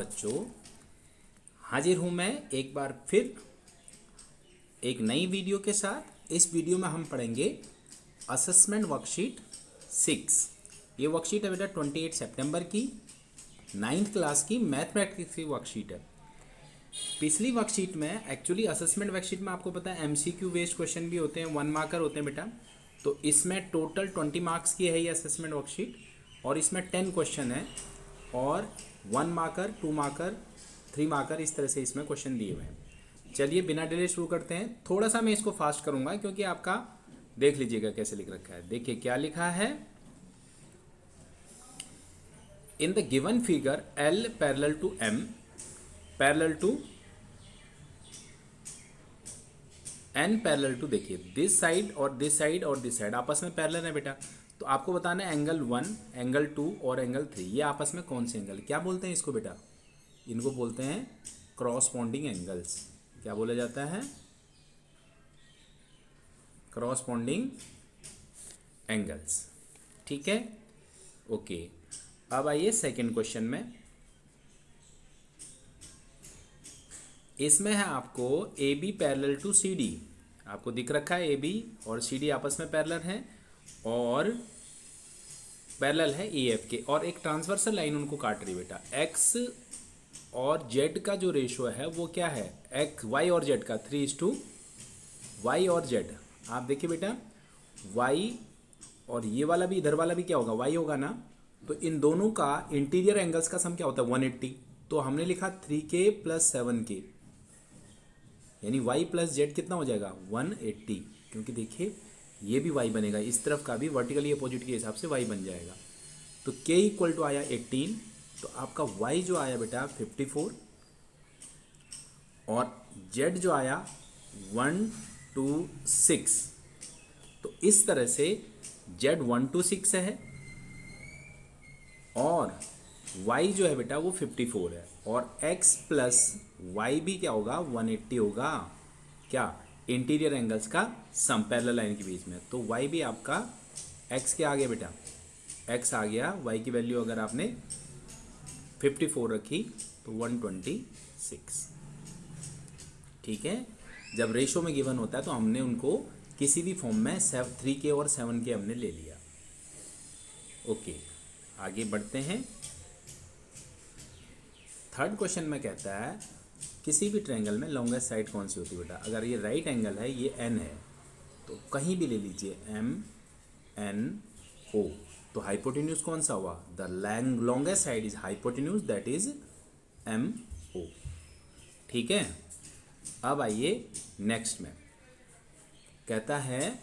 बच्चों, हाजिर हूँ मैं एक बार फिर एक नई वीडियो के साथ। इस वीडियो में हम पढ़ेंगे असेसमेंट वर्कशीट 6। ये वर्कशीट है बेटा 28 सितंबर की 9th क्लास की मैथमेटिक्स की वर्कशीट है। पिछली वर्कशीट में एक्चुअली असेसमेंट वर्कशीट में आपको पता है MCQ बेस्ड क्वेश्चन भी होते हैं, 1 मार्कर होते हैं बेटा। तो इसमें टोटल 20 मार्क्स की है ये असेसमेंट वर्कशीट और इसमें 10 क्वेश्चन है और 1 मार्कर, 2 मार्कर, 3 मार्कर, इस तरह से इसमें क्वेश्चन दिए हुए हैं। चलिए बिना डिले शुरू करते हैं। थोड़ा सा मैं इसको फास्ट करूंगा क्योंकि आपका देख लीजिएगा कैसे लिख रखा है। देखिए क्या लिखा है, in the given figure L parallel to M parallel to N parallel to, देखिए दिस साइड और दिस साइड और दिस साइड आपस में पैरेलल है बेटा। तो आपको बताना है एंगल 1, एंगल 2 और एंगल 3 ये आपस में कौन से एंगल, क्या बोलते हैं इसको बेटा? इनको बोलते हैं क्रॉसपॉन्डिंग एंगल्स। क्या बोला जाता है? Corresponding angles. ठीक है, ओके। अब आइए सेकंड क्वेश्चन में। इसमें है आपको AB पैरेलल टू CD, आपको दिख रखा है AB और CD आपस में पैरेलल है और पैरेलल है AF के, और एक ट्रांसवर्सल लाइन उनको काट रही है बेटा। X और Z का जो रेशो है वो क्या है? X Y और Z का 3:Y और Z। आप देखिए बेटा Y और ये वाला भी, इधर वाला भी क्या होगा? Y होगा ना। तो इन दोनों का इंटीरियर एंगल्स का सम क्या होता है? 180। तो हमने लिखा 3K + 7K, यानी Y + Z कितना हो जाएगा? 180। क्योंकि देखिए ये भी Y बनेगा, इस तरफ का भी वर्टिकली अपोजिट के हिसाब से Y बन जाएगा। तो K = आया 18, तो आपका Y जो आया बेटा 54 और Z जो आया 126। तो इस तरह से Z 126 है और Y जो है बेटा वो 54 है और X + Y भी क्या होगा? 180 होगा। क्या? इंटीरियर एंगल्स का सम पैरेलल लाइन के बीच में। तो Y भी आपका X के आ गया बेटा, X आ गया। Y की वैल्यू अगर आपने 54 रखी तो 126। ठीक है, जब रेशो में गिवन होता है तो हमने उनको किसी भी फॉर्म में 3K और 7K हमने ले लिया। ओके, आगे बढ़ते हैं। थर्ड क्वेश्चन में कहता है किसी भी ट्रायंगल में लॉन्गेस्ट साइड कौन सी होती है बेटा? अगर ये राइट एंगल है, ये N है, तो कहीं भी ले लीजिए MNO, तो हाइपोटेन्यूज कौन सा हुआ? The longest side is hypotenuse, that is MO। ठीक है, अब आइए नेक्स्ट में। कहता है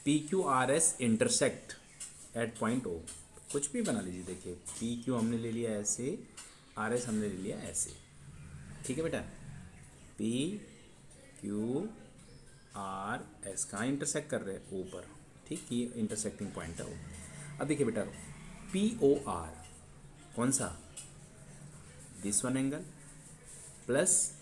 PQRS intersect at point O। कुछ भी बना लीजिए। देखिए PQ हमने ले लिया ऐसे, RS हमने ले लिया ऐसे। ठीक है बेटा, PQRS कहाँ इंटरसेक्ट कर रहे हैं? ऊपर। ठीक, ये इंटरसेक्टिंग पॉइंट है वो। अब देखिए बेटा POR कौन सा? This one angle plus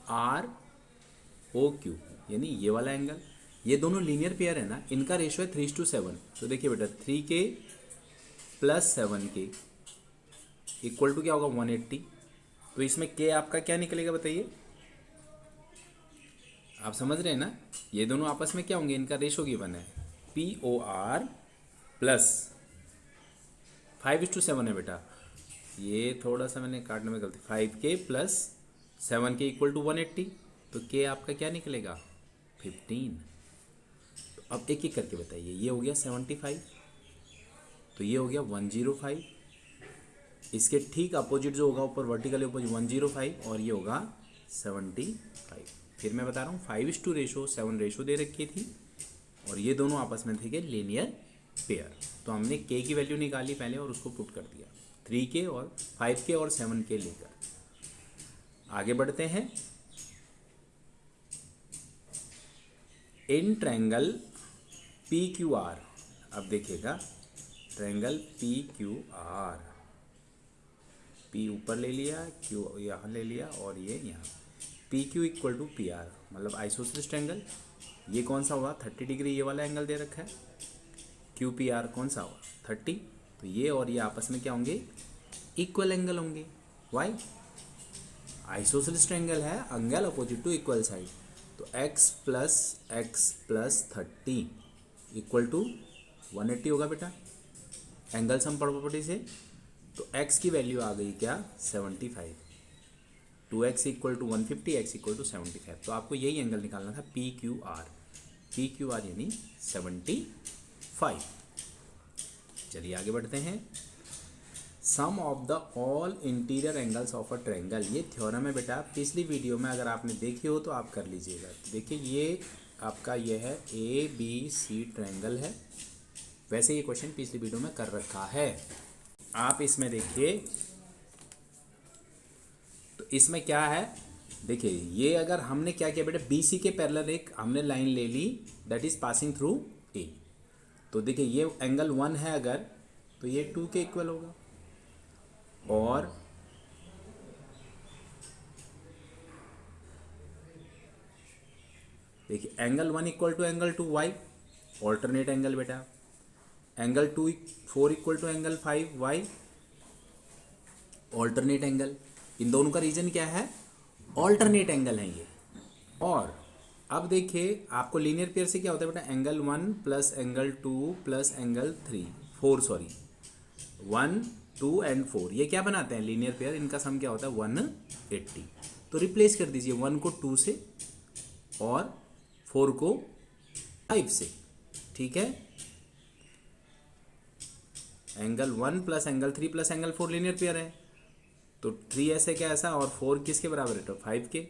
ROQ यानी ये वाला एंगल। ये दोनों लीनियर पेयर है ना, इनका रेशो है 3:7। तो देखिए बेटा 3K + 7K इक्वल टू क्या होगा? 180। तो इसमें K आपका क्या निकलेगा बताइए? आप समझ रहे हैं ना, ये दोनों आपस में क्या होंगे? इनका रेशो गिवन है POR + 5:7 है बेटा। ये थोड़ा सा मैंने काटने में गलती, 5K + 7K = 180। तो K आपका क्या निकलेगा? 15। तो अब एक एक करके बताइए। ये हो गया 75, तो ये हो गया 105। इसके ठीक अपोजिट जो होगा ऊपर वर्टिकली अपोजिट 105 और ये होगा 75। फिर मैं बता रहा हूँ 5:7 रेशो दे रखी थी और ये दोनों आपस में थे लीनियर पेयर। तो हमने K की वैल्यू निकाली पहले और उसको पुट कर दिया 3K और 5K और 7K लेकर। आगे बढ़ते हैं। इन ट्रायंगल PQR, अब देखिएगा ट्रायंगल PQR, P ऊपर ले लिया, Q यहाँ ले लिया और ये यहाँ। PQ = PR मतलब आइसोसेलेस ट्रायंगल। ये कौन सा हुआ? 30 डिग्री ये वाला एंगल दे रखा है। QPR कौन सा हुआ? 30। तो ये और ये आपस में क्या होंगे? इक्वल एंगल होंगे। वाई आइसोसेलेस ट्रायंगल है, angle opposite to equal side. तो x प्लस 30 इक्वल टू 180 होगा बेटा एंगल सम प्रॉपर्टी से। तो x की वैल्यू आ गई क्या 75, 2x equal to 150, x equal to 75। तो आपको यही एंगल निकालना था PQR यानी 75। चलिए आगे बढ़ते हैं। Sum of the all interior angles of a triangle, ये थ्योरम है बेटा, पिछली वीडियो में अगर आपने देखी हो तो आप कर लीजिएगा। देखिए ये आपका ये है ABC ट्रायंगल है, वैसे ये क्वेश्चन पिछली वीडियो में कर रखा है। आप इसमें देखिए तो इसमें क्या है, देखिए ये अगर हमने क्या किया बेटा BC के पैरेलल एक हमने लाइन ले ली that is passing through A। तो देखिए ये एंगल 1 है अगर, तो ये 2 के इक्वल होगा। और देखिए angle 1 equal to angle 2 why, alternate angle बेटा। Angle 4 equal to angle 5 why, alternate angle. इन दोनों का रीजन क्या है, ऑल्टरनेट एंगल है ये। और अब देखिए आपको लीनियर पेयर से क्या होता है बेटा, angle 1 plus angle 2 plus angle 1 2 and 4 ये क्या बनाते हैं लीनियर पेयर, इनका सम क्या होता है 180। तो रिप्लेस कर दीजिए 1 को 2 से और 4 को 5 से, ठीक है। Angle 1 plus angle 3 plus angle 4 linear pair है, तो 3 ऐसे क्या ऐसा और 4 किसके बराबर है, तो 5 के।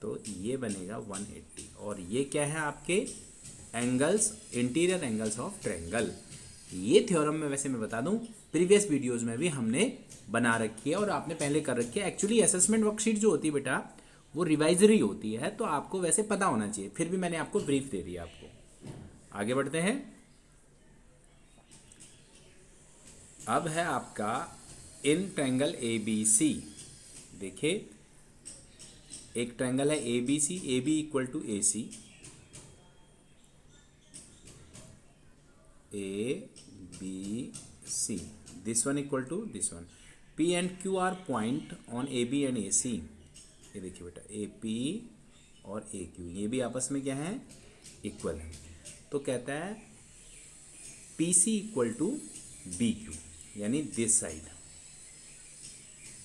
तो ये बनेगा 180। और ये क्या है आपके angles, interior angles of triangle. ये थ्योरम में वैसे मैं बता दूं प्रीवियस वीडियोस में भी हमने बना रखी है और आपने पहले कर रखी है। एक्चुअली असेसमेंट वर्कशीट जो होती है बेटा वो रिवाइजरी होती है, तो आपको वैसे पता होना चाहिए, फिर भी मैंने आपको ब्रीफ दे दिया आपको। आगे बढ़ते हैं। अब है आपका इन ट्रायंगल ABC। देखिए एक ट्रायंगल है ABC, AB equal to AC, ABC, this one equal to this one. P and Q are point on AB and AC। ये देखिए बेटा AP और AQ ये भी आपस में क्या है, इक्वल है। तो कहता है PC इक्वल टू BQ यानी दिस साइड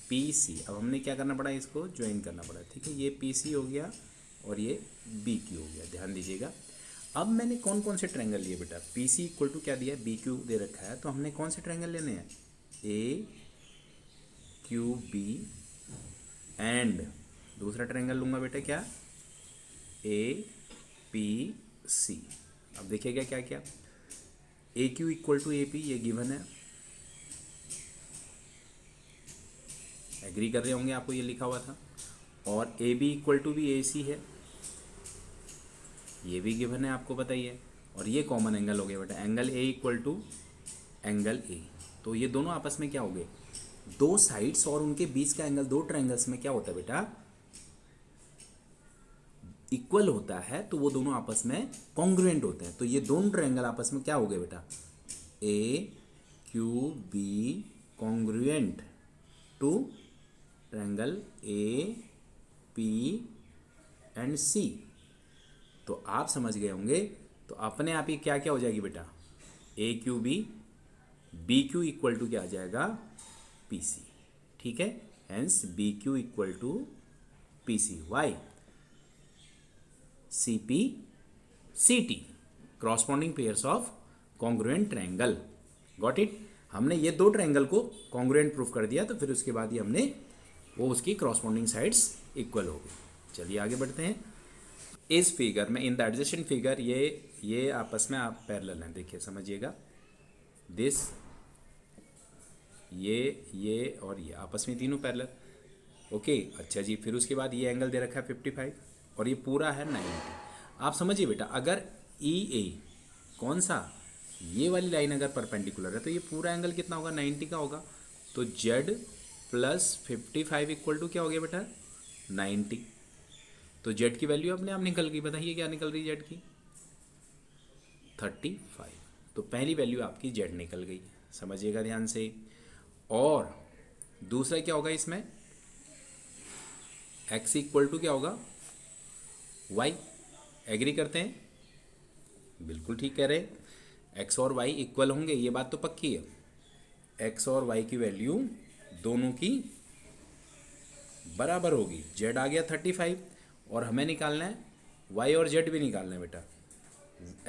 PC। अब हमने क्या करना पड़ा, इसको ज्वाइन करना पड़ा, ठीक है। ये PC हो गया और ये BQ हो गया, ध्यान दीजिएगा। अब मैंने कौन कौन से ट्रायंगल लिए बेटा, PC इक्वल टू क्या दिया है, BQ दे रखा है, तो हमने कौन से ट्रायंगल लेने हैं, AQB एंड दूसरा ट्रायंगल लूंगा बेटा क्या, APC। अब देखिएगा क्या क्या, AQ इक्वल टू AP ये गिवन है, एग्री कर रहे होंगे, आपको ये लिखा हुआ था। और AB इक्वल टू भी AC है, ये भी गिवन है, आपको बताइए। और ये कॉमन एंगल हो गया बेटा, angle A equal to angle A। तो ये दोनों आपस में क्या हो गए, दो साइड्स और उनके बीच का एंगल दो ट्रायंगल्स में क्या होता है बेटा, इक्वल होता है, तो वो दोनों आपस में कॉन्ग्रुएंट होते हैं। तो ये दोनों ट्रायंगल आपस में क्या हो गए बेटा, AQB congruent to triangle AP and C। तो आप समझ गए होंगे, तो अपने आप ही क्या क्या हो जाएगी बेटा, AQB, BQ इक्वल टू क्या आ जाएगा, PC, ठीक है। Hence BQ equal to PC, why CP CT corresponding pairs of congruent triangle. Got it. हमने ये दो ट्रायंगल को कॉन्ग्रुएंट प्रूफ कर दिया, तो फिर उसके बाद ही हमने वो उसकी क्रॉसपॉन्डिंग साइड्स इक्वल हो गई। चलिए आगे बढ़ते हैं। इस फिगर में इन द एडजेसेंट फिगर ये आपस में आप पैरेलल हैं, देखिए समझिएगा, दिस ये और ये आपस में तीनों पैरेलल, ओके। अच्छा जी, फिर उसके बाद ये एंगल दे रखा है 55 और ये पूरा है 90। आप समझिए बेटा, अगर EA कौन सा, ये वाली लाइन अगर परपेंडिकुलर है तो ये पूरा एंगल कितना होगा, 90 का होगा। तो Z प्लस 55 इक्वल टू क्या हो गया बेटा, 90। तो Z की वैल्यू अपने आप निकल गई, बताइए क्या निकल रही है Z की, 35। तो पहली वैल्यू आपकी Z निकल गई, समझिएगा ध्यान से। और दूसरा क्या होगा इसमें, x इक्वल टू क्या होगा, y। एग्री करते हैं? बिल्कुल ठीक कह रहे हैं। x और y इक्वल होंगे, ये बात तो पक्की है। x और y की वैल्यू दोनों की बराबर होगी। z आ गया 35 और हमें निकालना है y और z भी निकालना है बेटा।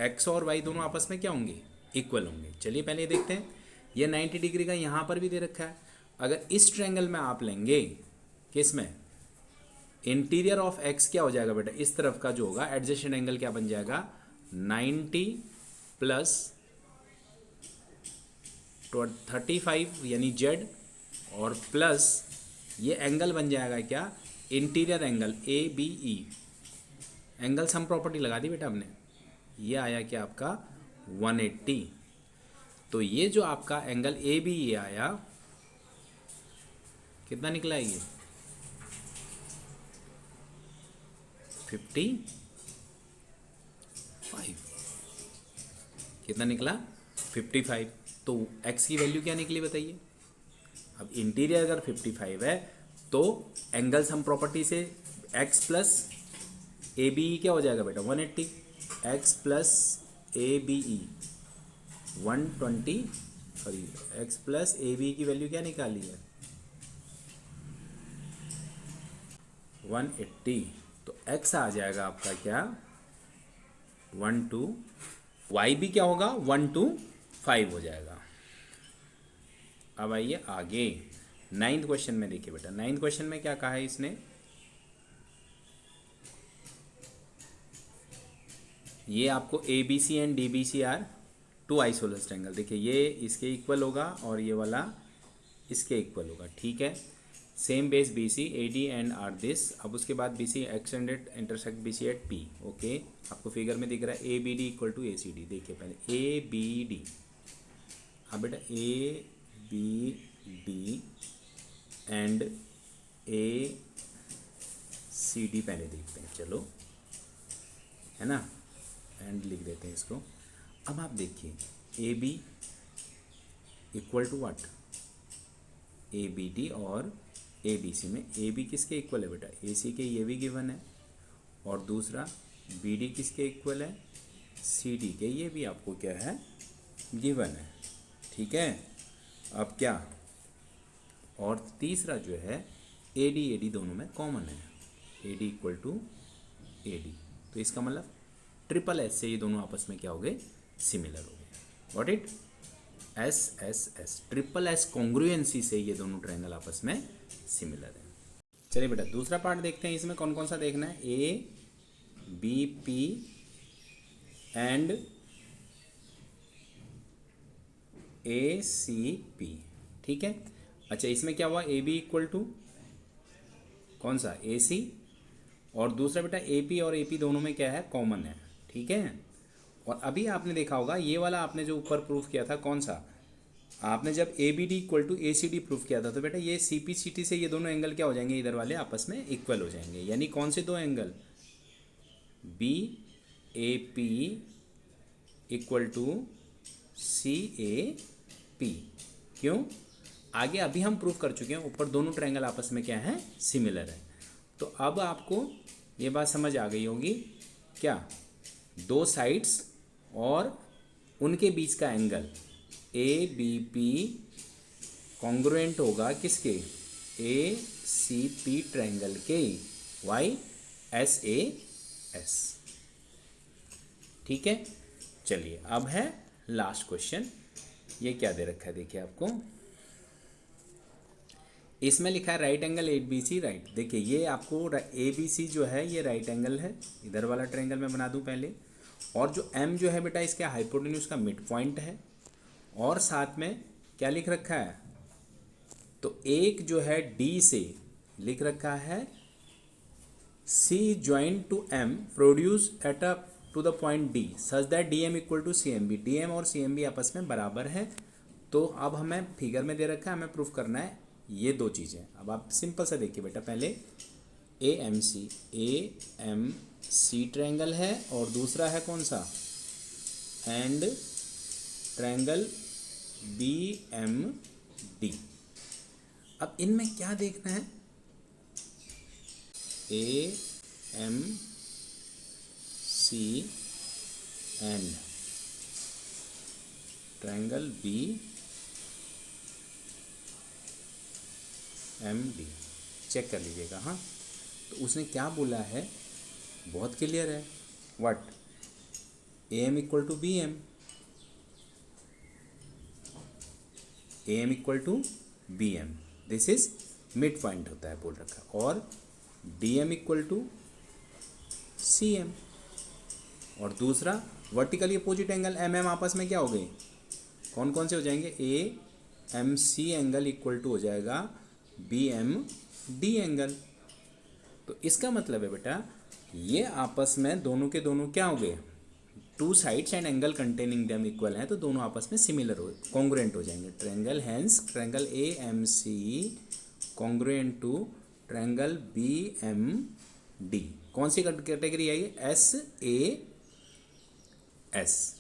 x और y दोनों आपस में क्या होंगे, इक्वल होंगे। चलिए पहले देखते हैं। ये 90 डिग्री का यहाँ पर भी दे रखा है। अगर इस ट्रायंगल में आप लेंगे, किस में, इंटीरियर ऑफ x क्या हो जाएगा बेटा, इस तरफ का जो होगा एडजेसेंट एंगल क्या बन जाएगा, 90 प्लस 35 यानी z, और प्लस ये एंगल बन जाएगा क्या, interior angle ABE। Angle sum property लगा दी बेटा हमने, ये आया क्या आपका 180। तो ये जो आपका एंगल ABE आया, कितना निकला है ये, 55। कितना निकला, 55। तो x की वैल्यू क्या निकली बताइए। अब इंटीरियर अगर 55 है तो एंगल सम प्रॉपर्टी से x प्लस ABE क्या हो जाएगा बेटा, 180। x plus ABE 120, sorry x plus ABE की वैल्यू क्या निकाली है, 180। तो x आ जाएगा आपका क्या, 12, y भी क्या होगा 125 हो जाएगा। अब आइए आगे 9th क्वेश्चन में देखिए बेटा। 9th क्वेश्चन में क्या कहा है इसने, ये आपको ABC and DBC are two isosceles triangle. देखिए ये इसके इक्वल होगा और ये वाला इसके इक्वल होगा, ठीक है। Same base BC AD and are this. अब उसके बाद BC extended intersect BC at P। Okay, आपको फिगर में दिख रहा है ABD इक्वल टू ACD। देखिए पहले ABD, हाँ बेटा ABD एंड ACD पहले देखते हैं, चलो, है ना, एंड लिख देते हैं इसको। अब आप देखिए AB equal to what, ABD और ABC में AB किसके इक्वल है बेटा, AC के, ये भी गिवन है, और दूसरा BD किसके इक्वल है, CD के, ये भी आपको क्या है, गिवन है, ठीक है। अब क्या, और तीसरा जो है AD दोनों में कॉमन है, AD इक्वल टू AD। तो इसका मतलब ट्रिपल एस से ये दोनों आपस में क्या हो गए, सिमिलर हो गए। What it, SSS, triple S congruency से ये दोनों ट्रायंगल आपस में सिमिलर है। चलिए बेटा दूसरा पार्ट देखते हैं। इसमें कौन कौन सा देखना है, ABP एंड ACP, ठीक है। अच्छा इसमें क्या हुआ, AB इक्वल टू कौन सा, AC, और दूसरा बेटा AP और AP दोनों में क्या है, कॉमन है, ठीक है। और अभी आपने देखा होगा ये वाला आपने जो ऊपर प्रूफ किया था, कौन सा, आपने जब ABD equal to ACD proof किया था, तो बेटा ये CPCT से ये दोनों एंगल क्या हो जाएंगे, इधर वाले आपस में इक्वल हो जाएंगे। यानी कौन से दो angle, BAP equal to CAP। क्यों, आगे अभी हम प्रूफ कर चुके हैं, ऊपर दोनों ट्रायंगल आपस में क्या है, सिमिलर है। तो अब आपको ये बात समझ आ गई होगी, क्या, दो साइड्स और उनके बीच का एंगल ABP कॉन्ग्रुएंट होगा किसके, ACP ट्रायंगल के, YSAS, ठीक है। चलिए अब है लास्ट क्वेश्चन। ये क्या दे रखा है देखिए आपको, इसमें लिखा है राइट एंगल ABC राइट। देखिए ये आपको ABC जो है ये राइट एंगल है, इधर वाला ट्रायंगल मैं बना दूं पहले, और जो M जो है बेटा इसके हाइपोटेन्यूज का मिड पॉइंट है, और साथ में क्या लिख रखा है, तो एक जो है D से लिख रखा है C joint to M produce at a to the point D such that DM equal to CMB। DM और CMB आपस में बराबर है। तो अब हमें फिगर में दे रखा है, हमें प्रूफ करना है ये दो चीज़ें। अब आप सिंपल सा देखिए बेटा, पहले AMC ट्रायंगल है, और दूसरा है कौन सा, एंड ट्रायंगल BMD, अब इनमें क्या देखना है, A M C and triangle B M D, check कर लीजिएगा। हाँ, तो उसने क्या बोला है, बहुत क्लियर है, what, A M equal to B M, A M equal to B M, this is mid point होता है बोल रखा, और D M equal to C M, और दूसरा vertically opposite angle M M आपस में क्या हो गए, कौन कौन से हो जाएंगे, A M C angle equal to हो जाएगा बी एम डी एंगल। तो इसका मतलब है बेटा ये आपस में दोनों के दोनों क्या हो गए, two sides and angle containing them equal हैं, तो दोनों आपस में सिमिलर हो, कॉन्ग्रुएंट हो जाएंगे। Triangle hence triangle A M C congruent to triangle B M D. कौन सी कैटेगरी आई है, एस ए एस।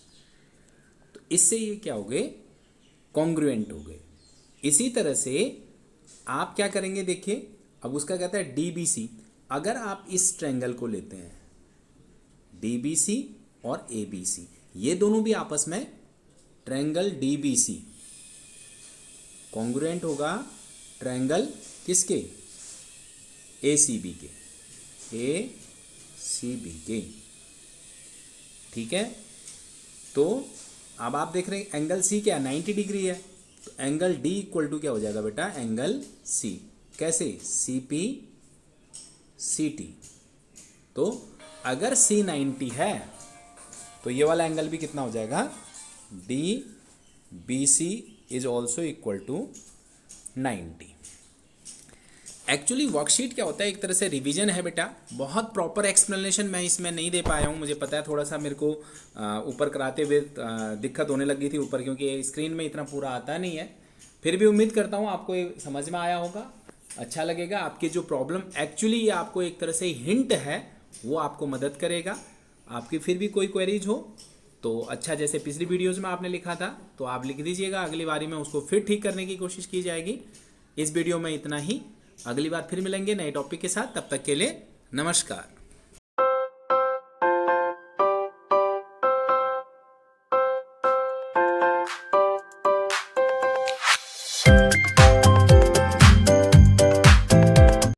तो इससे ये क्या हो गए, कॉन्ग्रुएंट हो गए। इसी तरह से आप क्या करेंगे, देखिए अब उसका कहता है डी बी सी। अगर आप इस ट्रायंगल को लेते हैं डी बी सी और ए बी सी, ये दोनों भी आपस में triangle D B C congruent होगा ट्रायंगल किसके, ए सी बी के, ए सी बी के, ठीक है। तो अब आप देख रहे हैं एंगल सी क्या 90 डिग्री है, तो एंगल डी इक्वल टू क्या हो जाएगा बेटा, एंगल सी, कैसे, सी पी सी टी। तो अगर सी 90 है तो ये वाला एंगल भी कितना हो जाएगा, D B C is also equal to 90। Actually worksheet क्या होता है, एक तरह से रिवीजन है बेटा, बहुत प्रॉपर एक्सप्लेनेशन मैं इसमें नहीं दे पाया हूँ, मुझे पता है थोड़ा सा मेरे को ऊपर कराते हुए दिक्कत होने लगी थी ऊपर, क्योंकि स्क्रीन में इतना पूरा आता नहीं है। फिर भी उम्मीद करता हूँ आपको ये समझ में आया होगा, अच्छा लगेगा। आपकी जो प्रॉब्लम एक्चुअली ये आपको एक तरह से हिंट है, वो आपको मदद करेगा। आपकी फिर भी कोई क्वेरीज हो तो अच्छा, जैसे पिछली वीडियोज़ में आपने लिखा था तो आप लिख दीजिएगा, अगली बारी में उसको फिर ठीक करने की कोशिश की जाएगी। इस वीडियो में इतना ही, अगली बार फिर मिलेंगे नए टॉपिक के साथ, तब तक के लिए नमस्कार।